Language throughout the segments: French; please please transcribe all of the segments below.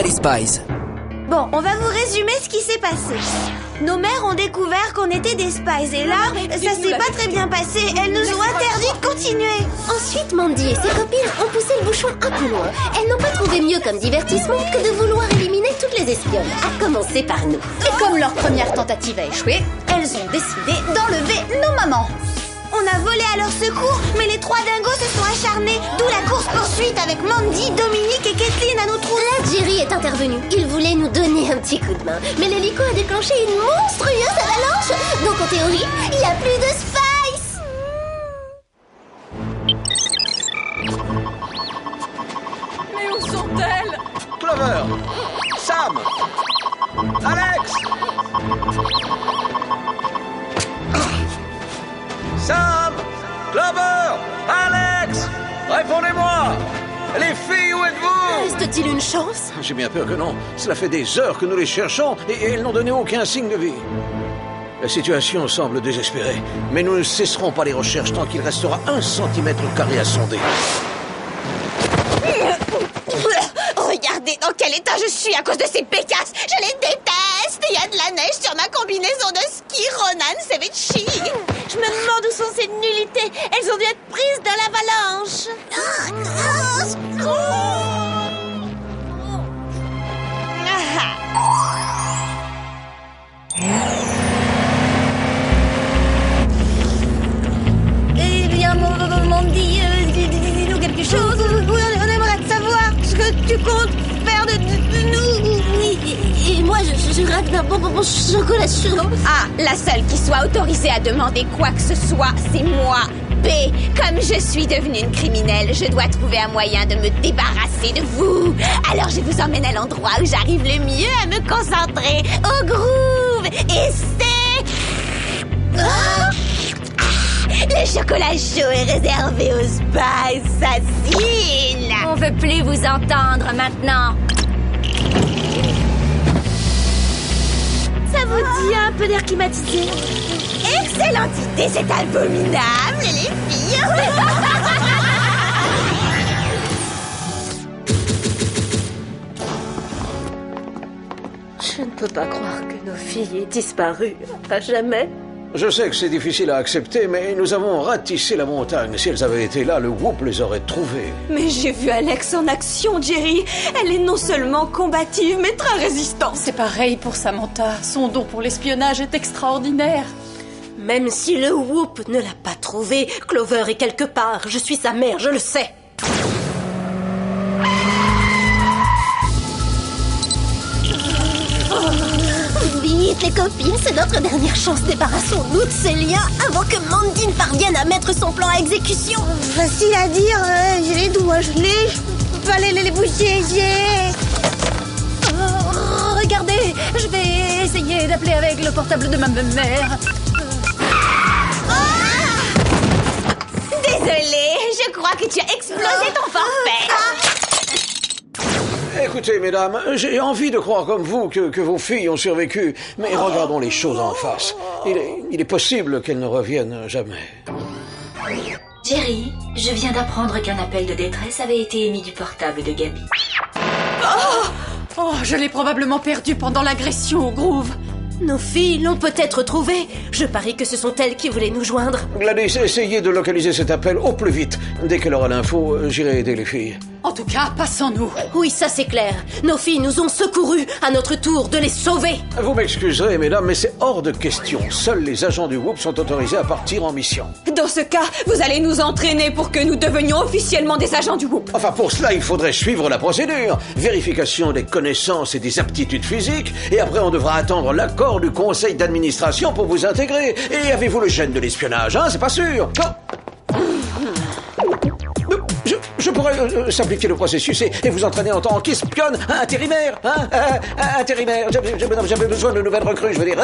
d'après les Spies. Bon, on va vous résumer ce qui s'est passé. Nos mères ont découvert qu'on était des spies et là, ça s'est pas très bien passé. Elles nous ont interdit de continuer. Ensuite, Mandy et ses copines ont poussé le bouchon un peu loin. Elles n'ont pas trouvé mieux comme divertissement que de vouloir éliminer toutes les espionnes, à commencer par nous. Et comme leur première tentative a échoué, elles ont décidé d'enlever nos mamans. On a volé à leur secours, mais les trois dingos se sont acharnés. D'où la course-poursuite avec Mandy, Dominique et Kathleen à nos trous. Là, Jerry est intervenu. Il voulait nous donner un petit coup de main. Mais l'hélico a déclenché une monstrueuse avalanche. Donc en théorie, il n'y a plus de Spice. Mais où sont-elles? Clover, Sam, Alex, Sam, Clover, Alex, répondez-moi. Les filles, où êtes-vous? Reste-t-il une chance? J'ai bien peur que non. Cela fait des heures que nous les cherchons et elles n'ont donné aucun signe de vie. La situation semble désespérée, mais nous ne cesserons pas les recherches tant qu'il restera 1 cm² à sonder. Regardez dans quel état je suis à cause de ces pécasses. Je les déteste. Il y a de la neige sur ma combinaison de ski Ronan Cevici. Je me demande où sont ces nullités. Elles ont dû être prises dans l'avalanche. Eh bien, Mandy, dis-nous quelque chose. Oui, on aimerait te savoir ce que tu comptes faire de nous. Oui, et moi, je rêve d'un bon chocolat chaud. Ah, la seule qui soit autorisée à demander quoi que ce soit, c'est moi. B, comme je suis devenue une criminelle, je dois trouver un moyen de me débarrasser de vous. Alors je vous emmène à l'endroit où j'arrive le mieux à me concentrer, au groove. Et c'est... Le chocolat chaud est réservé aux spies assassines. On veut plus vous entendre maintenant. Ça vous dit un peu d'air climatisé? Excellente idée, c'est abominable, les filles. Je ne peux pas croire que nos filles aient disparu à jamais. Je sais que c'est difficile à accepter, mais nous avons ratissé la montagne. Si elles avaient été là, le Whoop les aurait trouvées. Mais j'ai vu Alex en action, Jerry. Elle est non seulement combative, mais très résistante. C'est pareil pour Samantha. Son don pour l'espionnage est extraordinaire. Même si le Whoop ne l'a pas trouvé, Clover est quelque part. Je suis sa mère, je le sais. Vite, les copines, c'est notre dernière chance. Débarrassons-nous de ces liens avant que Mandy ne parvienne à mettre son plan à exécution. Facile à dire, j'ai les doigts gelés, je peux pas les bouger, Regardez, je vais essayer d'appeler avec le portable de ma mère. Désolée, je crois que tu as explosé ton forfait. Écoutez, mesdames, j'ai envie de croire comme vous que vos filles ont survécu, mais regardons les choses en face. Il est possible qu'elles ne reviennent jamais. Jerry, je viens d'apprendre qu'un appel de détresse avait été émis du portable de Gabi. Oh, je l'ai probablement perdu pendant l'agression au Groove. Nos filles l'ont peut-être trouvé. Je parie que ce sont elles qui voulaient nous joindre. Gladys, essayez de localiser cet appel au plus vite. Dès qu'elle aura l'info, j'irai aider les filles. En tout cas, pas sans nous. Oui, ça c'est clair. Nos filles nous ont secourus. À notre tour de les sauver. Vous m'excuserez, mesdames, mais c'est hors de question. Seuls les agents du Whoop sont autorisés à partir en mission. Dans ce cas, vous allez nous entraîner pour que nous devenions officiellement des agents du Whoop. Enfin, pour cela, il faudrait suivre la procédure. Vérification des connaissances et des aptitudes physiques. Et après, on devra attendre l'accord du conseil d'administration pour vous intégrer. Et avez-vous le gène de l'espionnage, hein? C'est pas sûr. Je pourrais simplifier le processus et vous entraîner en tant qu'espionne intérimaire, hein? Intérimaire. J'avais besoin de nouvelles recrues, je veux dire.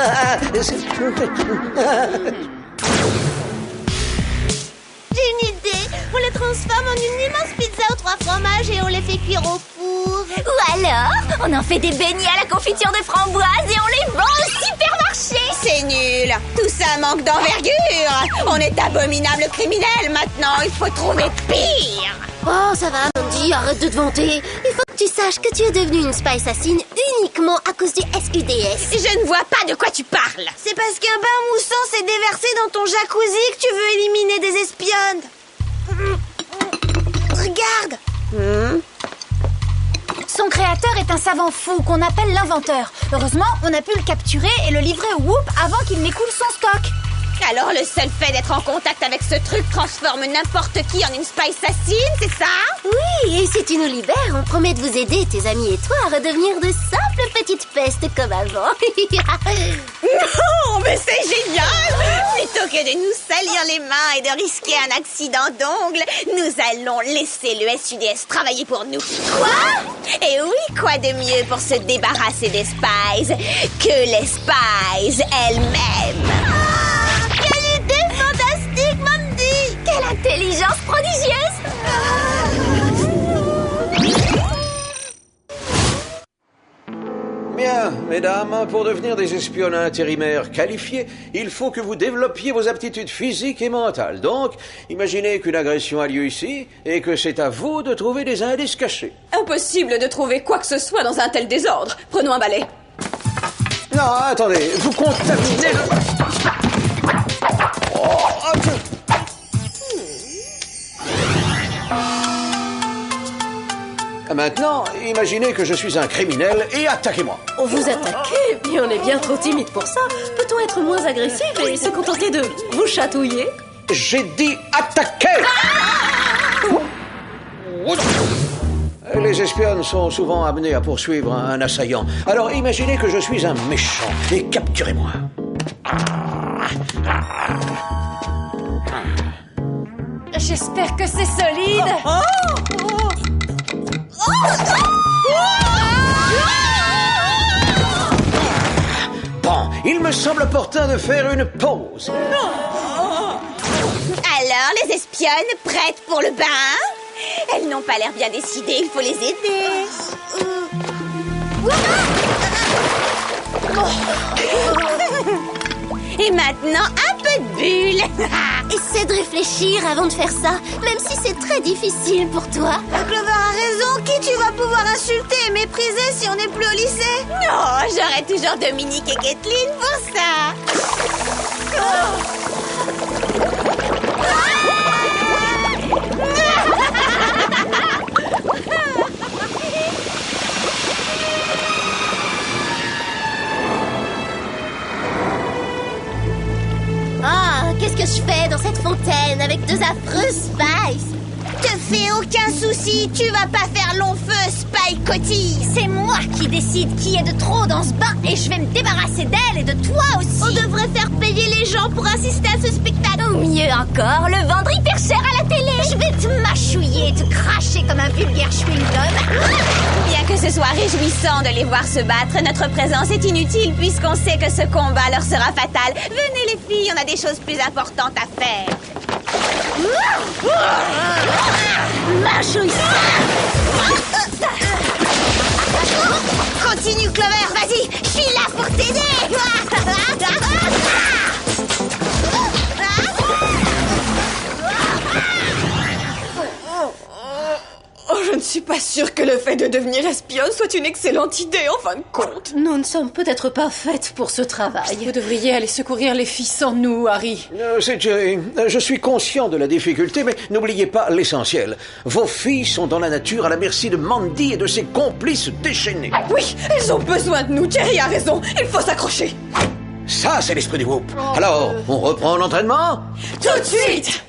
J'ai une idée. On les transforme en une immense pizza aux 3 fromages et on les fait cuire au four. Ou alors, on en fait des beignets à la confiture de framboise et on les vend au supermarché. C'est nul. Tout ça manque d'envergure. On est abominable criminel maintenant. Il faut trouver pire. Oh, ça va, Mandy. Harry, arrête de te vanter. Il faut que tu saches que tu es devenue une spy assassine uniquement à cause du SUDS. Je ne vois pas de quoi tu parles. C'est parce qu'un bain moussant s'est déversé dans ton jacuzzi que tu veux éliminer des espionnes. Regarde. Son créateur est un savant fou qu'on appelle l'inventeur. Heureusement, on a pu le capturer et le livrer au Whoop avant qu'il n'écoule son stock. Alors le seul fait d'être en contact avec ce truc transforme n'importe qui en une spy assassine, c'est ça? Oui, et si tu nous libères, on promet de vous aider, tes amis et toi, à redevenir de simples petites pestes comme avant. Non, mais c'est génial! Plutôt que de nous salir les mains et de risquer un accident d'ongle, nous allons laisser le SUDS travailler pour nous. Quoi? Et oui, quoi de mieux pour se débarrasser des spies que les spies elles-mêmes? Quelle idée fantastique, Mandy! Quelle intelligence prodigieuse! Bien, mesdames, pour devenir des espionnes intérimaires qualifiés, il faut que vous développiez vos aptitudes physiques et mentales. Donc, imaginez qu'une agression a lieu ici et que c'est à vous de trouver des indices cachés. Impossible de trouver quoi que ce soit dans un tel désordre. Prenons un balai. Non, attendez, vous contaminez le... Oh, Dieu. Maintenant, imaginez que je suis un criminel et attaquez-moi. Vous attaquez? Mais on est bien trop timide pour ça. Peut-on être moins agressif et se contenter de vous chatouiller? J'ai dit attaquer. Les espionnes sont souvent amenées à poursuivre un assaillant. Alors imaginez que je suis un méchant et capturez-moi. J'espère que c'est solide. Bon, il me semble opportun de faire une pause. Alors, les espionnes prêtes pour le bain? Elles n'ont pas l'air bien décidées, il faut les aider. Et maintenant, un peu de bulle. Essaie de réfléchir avant de faire ça, même si c'est très difficile pour toi. Clover a raison. Qui tu vas pouvoir insulter et mépriser si on n'est plus au lycée? Non, j'aurai toujours Dominique et Kathleen pour ça. Ah, qu'est-ce que je fais dans cette fontaine avec deux affreux spies? Te fais aucun souci, tu vas pas faire long feu, Spy Cotty. C'est moi qui décide qui est de trop dans ce bain et je vais me débarrasser d'elle et de toi aussi. On devrait faire payer les gens pour assister à ce spectacle. Ou mieux encore, le vendre hyper cher à la télé. Je vais te mâchouiller, te cracher comme un vulgaire chewing-gum. Bien que ce soit réjouissant de les voir se battre, notre présence est inutile puisqu'on sait que ce combat leur sera fatal. Venez les filles, on a des choses plus importantes à faire. Mâchouille ça! Continue, Clover, vas-y, je suis là pour t'aider. Oh, je ne suis pas sûre que le fait de devenir espionne soit une excellente idée, en fin de compte. Nous ne sommes peut-être pas faites pour ce travail. Vous devriez aller secourir les filles sans nous, Harry. C'est Jerry. Je suis conscient de la difficulté, mais n'oubliez pas l'essentiel. Vos filles sont dans la nature à la merci de Mandy et de ses complices déchaînés. Oui, elles ont besoin de nous. Jerry a raison. Il faut s'accrocher. Ça, c'est l'esprit du Whoop. Alors, on reprend l'entraînement? Tout de suite.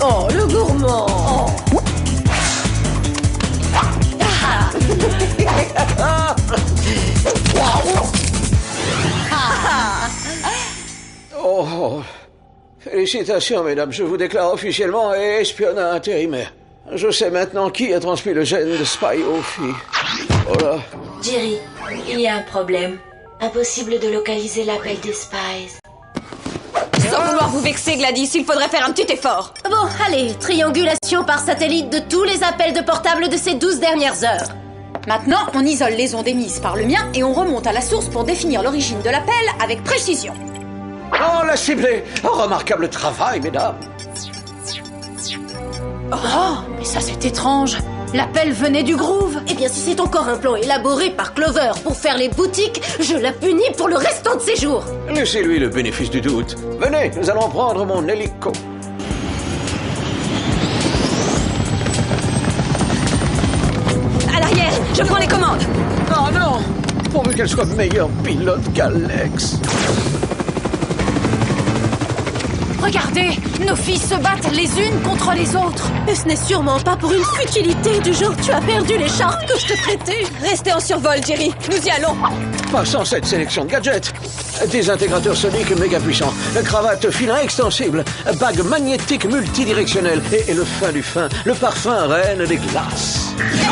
Oh, le gourmand! Oh, félicitations, mesdames. Je vous déclare officiellement espionne intérimaire. Je sais maintenant qui a transmis le gène de Spy aux filles. Voilà. Jerry, il y a un problème. Impossible de localiser l'appel des Spies. Sans vouloir vous vexer, Gladys, il faudrait faire un petit effort. Bon, allez, triangulation par satellite de tous les appels de portable de ces 12 dernières heures. Maintenant, on isole les ondes émises par le mien et on remonte à la source pour définir l'origine de l'appel avec précision. Oh, la ciblée! Remarquable travail, mesdames. Oh, mais ça c'est étrange. L'appel venait du groove. Eh bien, si c'est encore un plan élaboré par Clover pour faire les boutiques, je la punis pour le restant de ses jours. Laissez-lui le bénéfice du doute. Venez, nous allons prendre mon hélico. À l'arrière, je prends les commandes. Oh non! Pourvu qu'elle soit meilleure pilote qu'Alex. Regardez, nos filles se battent les unes contre les autres. Et ce n'est sûrement pas pour une futilité du genre tu as perdu l'écharpe que je te prêtais. Restez en survol, Jerry. Nous y allons. Passons cette sélection de gadgets. Désintégrateurs soniques méga puissants, cravate filin extensible, bague magnétique multidirectionnelle et le fin du fin, le parfum reine des glaces.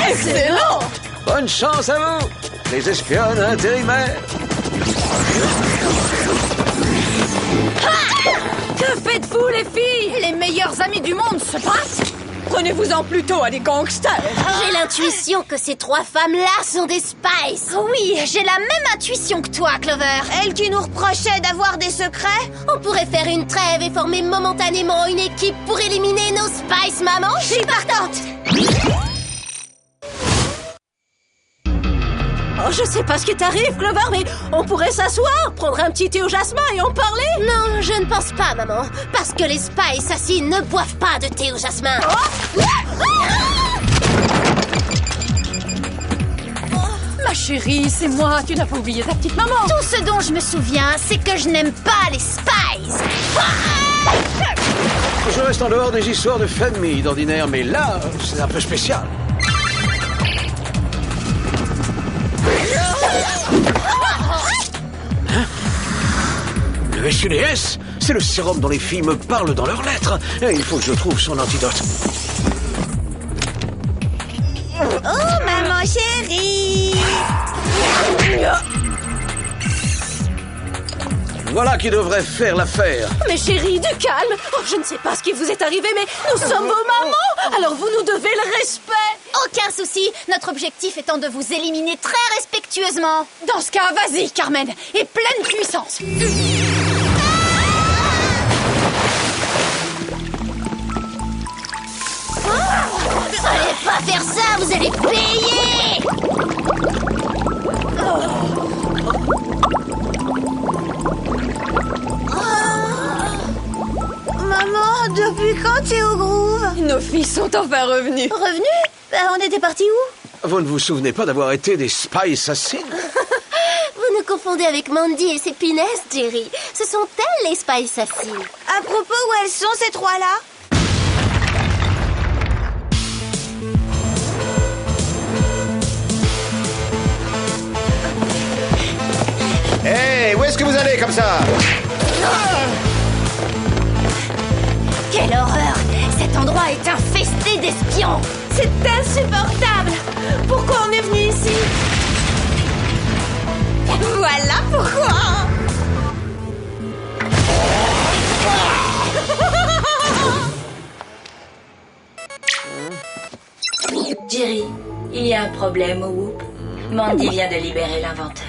Excellent! Bonne chance à vous, les espionnes intérimaires. Que faites-vous, les filles? Les meilleurs amis du monde se battent. Prenez-vous-en plutôt à des gangsters. J'ai l'intuition que ces trois femmes-là sont des Spies. Oui, j'ai la même intuition que toi, Clover. Elle qui nous reprochait d'avoir des secrets. On pourrait faire une trêve et former momentanément une équipe pour éliminer nos Spies, maman. Je suis partante. Oh, je sais pas ce qui t'arrive, Clover, mais on pourrait s'asseoir, prendre un petit thé au jasmin et en parler. Non, je ne pense pas, maman. Parce que les Spies assassins ne boivent pas de thé au jasmin. Ma chérie, c'est moi. Tu n'as pas oublié ta petite maman. Tout ce dont je me souviens, c'est que je n'aime pas les Spies. Je reste en dehors des histoires de famille d'ordinaire, mais là, c'est un peu spécial. Hein? Le SUDS, c'est le sérum dont les filles me parlent dans leurs lettres. Et il faut que je trouve son antidote. Oh, maman chérie. Voilà qui devrait faire l'affaire. Mais chérie, du calme. Oh, je ne sais pas ce qui vous est arrivé, mais nous sommes vos mamans. Alors vous nous devez le respect. Aucun souci. Notre objectif étant de vous éliminer très respectueusement. Dans ce cas, vas-y, Carmen. Et pleine puissance. Fallait pas faire ça, vous allez payer. Maman, depuis quand t'es au groove? Nos filles sont enfin revenues. Revenue? On était partis où? Vous ne vous souvenez pas d'avoir été des Spies assassins? Vous nous confondez avec Mandy et ses pinesses, Jerry. Ce sont elles les Spies assassines. À propos, où elles sont ces trois-là? Hé, où est-ce que vous allez comme ça? Quelle horreur! Cet endroit est infesté d'espions! C'est insupportable! Pourquoi on est venu ici? Voilà pourquoi. Jerry, il y a un problème au Whoop. Mandy vient de libérer l'inventeur.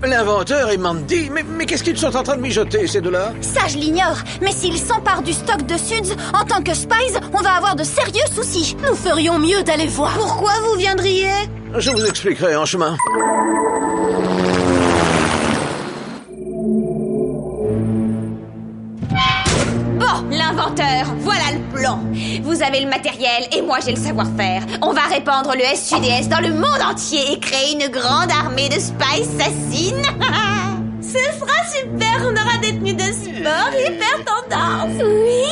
L'inventeur et Mandy? Mais qu'est-ce qu'ils sont en train de mijoter, ces deux-là? Ça, je l'ignore. Mais s'ils s'emparent du stock de Suds, en tant que Spies, on va avoir de sérieux soucis. Nous ferions mieux d'aller voir. Pourquoi vous viendriez? Je vous expliquerai en chemin. Bon, l'inventeur, voilà le plan. Vous avez le matériel et moi j'ai le savoir-faire. On va répandre le SUDS dans le monde entier et créer une grande armée de spies assassines. Ce sera super, on aura des tenues de sport hyper tendance. Oui,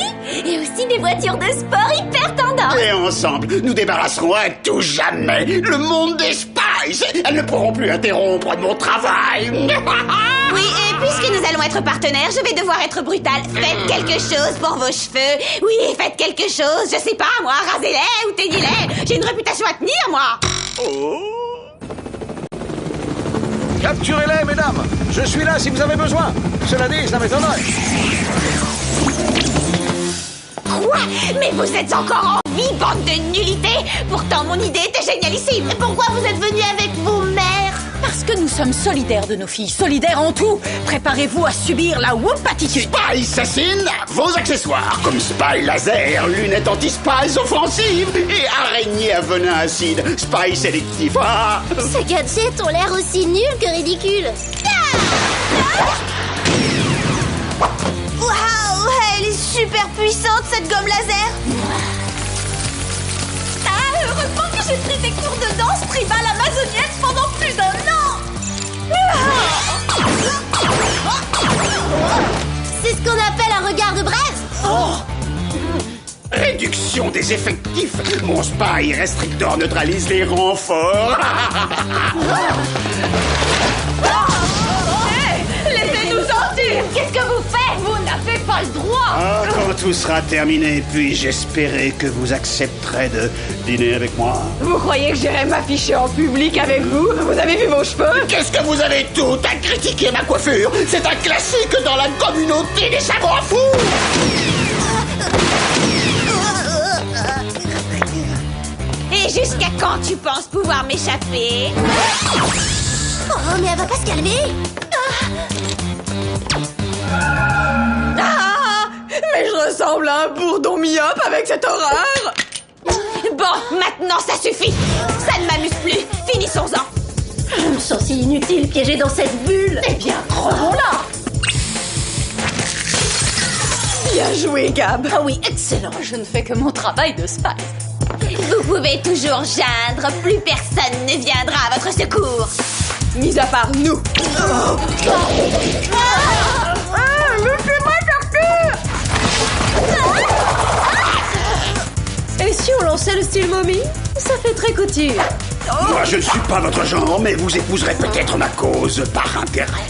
et aussi des voitures de sport hyper tendances. Et ensemble, nous débarrasserons à tout jamais le monde des Spies. Spice. Elles ne pourront plus interrompre mon travail. Oui, et puisque nous allons être partenaires, je vais devoir être brutale. Faites quelque chose pour vos cheveux. Oui, faites quelque chose. Je sais pas, moi, rasez-les ou teignez-les. J'ai une réputation à tenir, moi. Capturez-les, mesdames. Je suis là si vous avez besoin. Cela dit, ça m'étonnerait. Quoi? Mais vous êtes encore en vie, bande de nullité. Pourtant, mon idée était génialissime. Pourquoi vous êtes venus avec vos mères? Parce que nous sommes solidaires de nos filles, solidaires en tout. Préparez-vous à subir la whoop-attitude. Spy Assassine, vos accessoires comme Spy Laser, lunettes anti-spies offensives et araignées à venin acide, Spy sélectif. Ah. Ces gadgets ont l'air aussi nuls que ridicules. Waouh, elle est super puissante cette gomme laser. Ah, heureusement que j'ai pris des cours de danse tribale amazonienne pendant plus d'1 an. C'est ce qu'on appelle un regard de Brest. Réduction des effectifs. Mon Spy Restrictor neutralise les renforts. Laissez-nous sortir. Qu'est-ce que vous faites? Vous n'avez pas le droit. Ah, quand tout sera terminé, puis-je espérer que vous accepterez de dîner avec moi? Vous croyez que j'irai m'afficher en public avec vous? Vous avez vu vos cheveux? Qu'est-ce que vous avez tout à critiquer ma coiffure? C'est un classique dans la communauté des savants fous. Et jusqu'à quand tu penses pouvoir m'échapper? Oh, mais elle va pas se calmer. Ah! Mais je ressemble à un bourdon myope avec cette horreur! Bon, maintenant ça suffit. Ça ne m'amuse plus. Finissons-en. Je me sens si inutile piégée dans cette bulle. Eh bien, crevons-la. Bien joué, Gab. Ah oui, excellent. Je ne fais que mon travail de spy. Vous pouvez toujours geindre. Plus personne ne viendra à votre secours. Mis à part nous. Laissez-moi sortir! Et si on lançait le style momie? Ça fait très couture. Moi, je ne suis pas votre genre, mais vous épouserez peut-être ma cause par intérêt.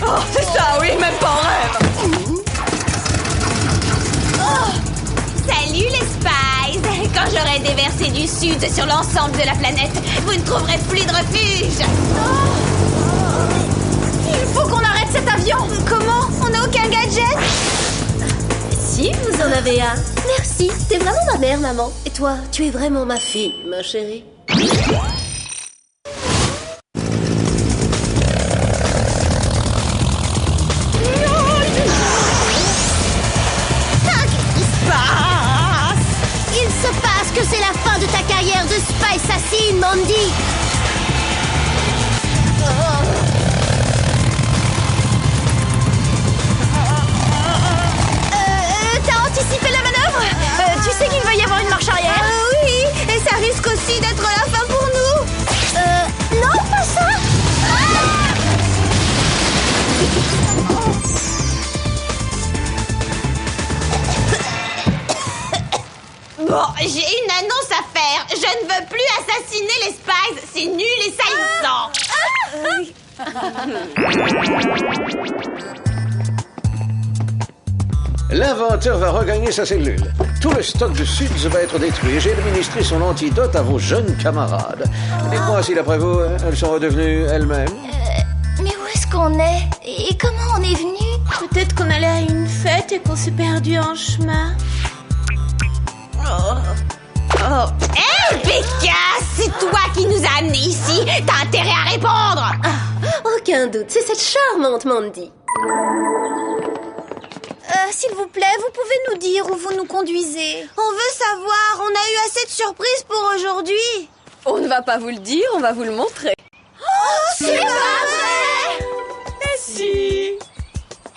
Oh, c'est ça, oui, même pas en rêve. Salut les Spies. Quand j'aurai déversé du sud sur l'ensemble de la planète, vous ne trouverez plus de refuge. Il faut qu'on arrête cet avion. Comment? On n'a aucun gadget? Si vous en avez un. Merci, t'es vraiment ma mère, maman. Et toi, tu es vraiment ma fille, ma chérie. Il se passe que c'est la fin de ta carrière de Spy Assassin, Mandy. T'as anticipé la manœuvre? Tu sais qu'il va y avoir une marche arrière. Oui, et ça risque aussi d'être la fin pour nous. Non, pas ça. Bon, j'ai une annonce à faire. Je ne veux plus assassiner les Spies. C'est nul et salissant. L'inventeur va regagner sa cellule. Tout le stock de Suds va être détruit. J'ai administré son antidote à vos jeunes camarades. Dites-moi si, d'après vous, elles sont redevenues elles-mêmes. Mais où est-ce qu'on est? Et comment on est venu? Peut-être qu'on allait à une fête et qu'on s'est perdu en chemin. Hé, Becca, c'est toi qui nous as amenés ici. T'as intérêt à répondre. Aucun doute, c'est cette charmante Mandy. S'il vous plaît, vous pouvez nous dire où vous nous conduisez? On veut savoir, on a eu assez de surprises pour aujourd'hui. On ne va pas vous le dire, on va vous le montrer. Oh, c'est pas vrai! Si.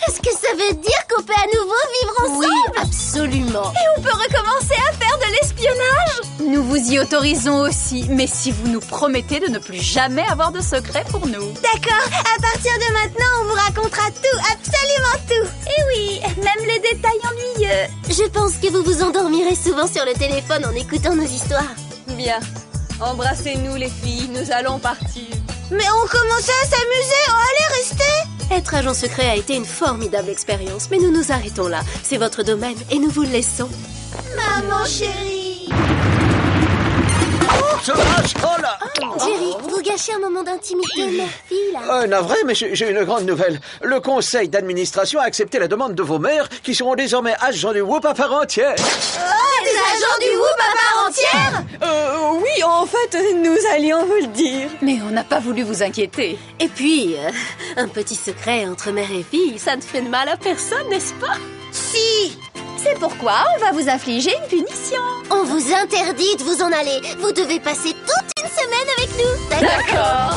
Est-ce que ça veut dire qu'on peut à nouveau vivre ensemble? Oui, absolument. Et on peut recommencer à faire de l'espionnage. Nous vous y autorisons aussi, mais si vous nous promettez de ne plus jamais avoir de secret pour nous. D'accord, à partir de maintenant, on vous racontera tout, absolument tout. Et oui, même les détails ennuyeux. Je pense que vous vous endormirez souvent sur le téléphone en écoutant nos histoires. Bien. Embrassez-nous les filles, nous allons partir. Mais on commençait à s'amuser, allez, restez. Être agent secret a été une formidable expérience, mais nous nous arrêtons là. C'est votre domaine et nous vous le laissons. Maman chérie. Oh là! Jerry, vous gâchez un moment d'intimité, mère-fille, là. Navré, mais j'ai une grande nouvelle. Le conseil d'administration a accepté la demande de vos mères qui seront désormais agents du Whoop à part entière. Oh, des agents du Whoop à part entière? Oui, en fait, nous allions vous le dire. Mais on n'a pas voulu vous inquiéter. Et puis, un petit secret entre mère et fille, ça ne fait de mal à personne, n'est-ce pas? Si. C'est pourquoi on va vous infliger une punition. On vous interdit de vous en aller. Vous devez passer toute une semaine avec nous. D'accord?